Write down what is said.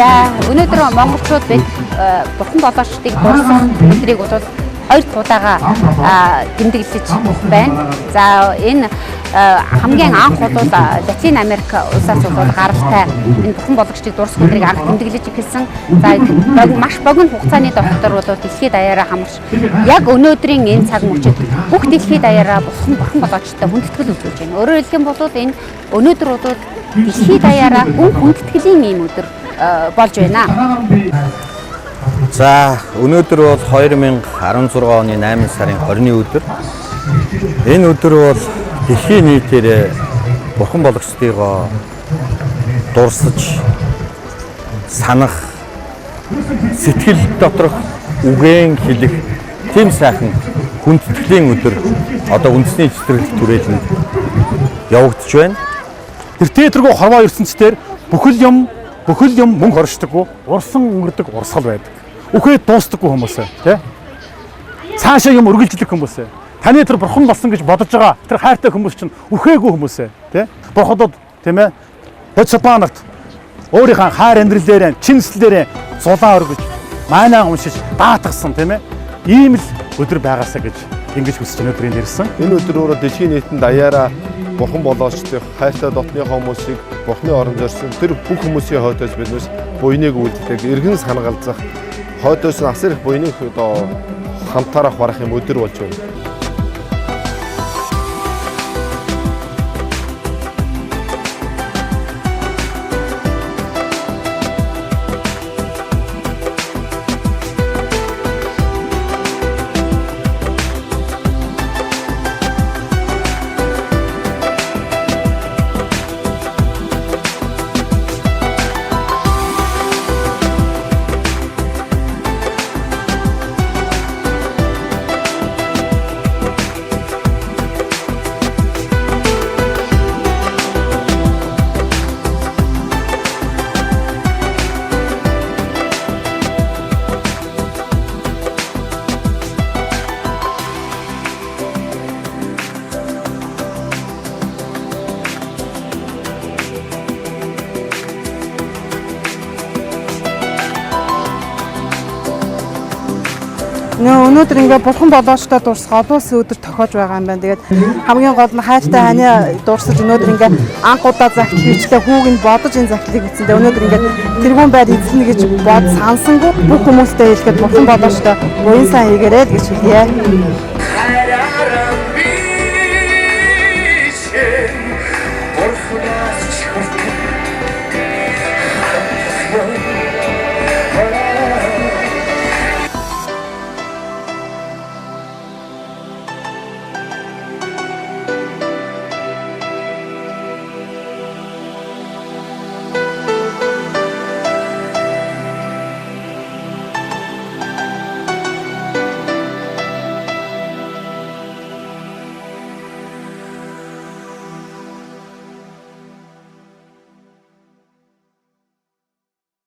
За өнөөдөр монголчууд бид бурхан болоочдыг дурсан өдрийг бол хоёр цуудаага тэмдэглэж байна. За энэ хамгийн анх бол Латин Америк улсаас бол гаралтай энэ бурхан болгочдыг дурсан өдрийг анх тэмдэглэж эхэлсэн. За маш богино хугацааны дотор бол дэлхийд даяараа хамарч яг өнөөдрийн энэ цаг мөчид бүх дэлхийд даяараа бурхан болоочтой хүндэтгэл үзүүлж байна. Өөрөөр хэлэх юм бол энэ өнөөдөр бол дэлхийд даяараа хүн хүндэтгэлийн ийм өдөр болж байна. За өнөөдөр бол 2016 оны 8 сарын 20-ны өдөр. Энэ өдөр бол дэлхийн нийтээр бурхан болгочдыгоо дурсаж санах, сэтгэл доторх үгэн хэлэх тийм сайхан хүндэтгэлийн өдөр одоо үндэсний цэцэрлэг түрээлэнд явагдаж байна. Тэр театргүй хорвоо ертөнцийн бүхэл юм мөнгө хоршдоггүй, урсан өнгөрдөг урсгал байдаг. Үхээд дуустдаггүй хүмүүсээ, тий? Цаашаа юм үргэлжлэх хүмүүсээ. Таны тэр бурхан болсон гэж бодож байгаа тэр хайртай хүмүүс чинь үхээгүй хүмүүсээ, тий? Бурхадад тийм ээ Боцопанарт өөрийнхөө хайр амьдралээрээ, чинслэлээрээ зулаа өргөж, маанаа уншиж даатгсан тийм ээ. Ийм л өдөр байгаасаа гэж ингэж хүсэж өнөөдрийн ирсэн. Энэ өдөр өөрөө дэлхийн нийтэнд даяараа бурхан болоочдын хайртай дотны хүмүүсийг бурханы орон зорьсон тэр бүх хүмүүсийн хойдоос биднээс буйныг үлддэг, эргэн санагалзах, хойдоос асар их буйныг одоо хамтаараа харах юм өдөр болж байна. Өнөөдөр ингээд бурхан болоочтой дурсах олон улсын өдөр тохиож байгаа юм байна. Тэгээд хамгийн гол нь хайртай ханы дурсаж өнөөдөр ингээд анх удаа захил хийчлээ хүүг нь бодож энэ захилыг хийсэн. Өнөөдөр ингээд тэргүүн байр эзлэнэ гэж бод сансангүй бүх хүмүүстэй хэлэхэд бурхан болоочтой буян сайн хийгээрэй гэж хэлье.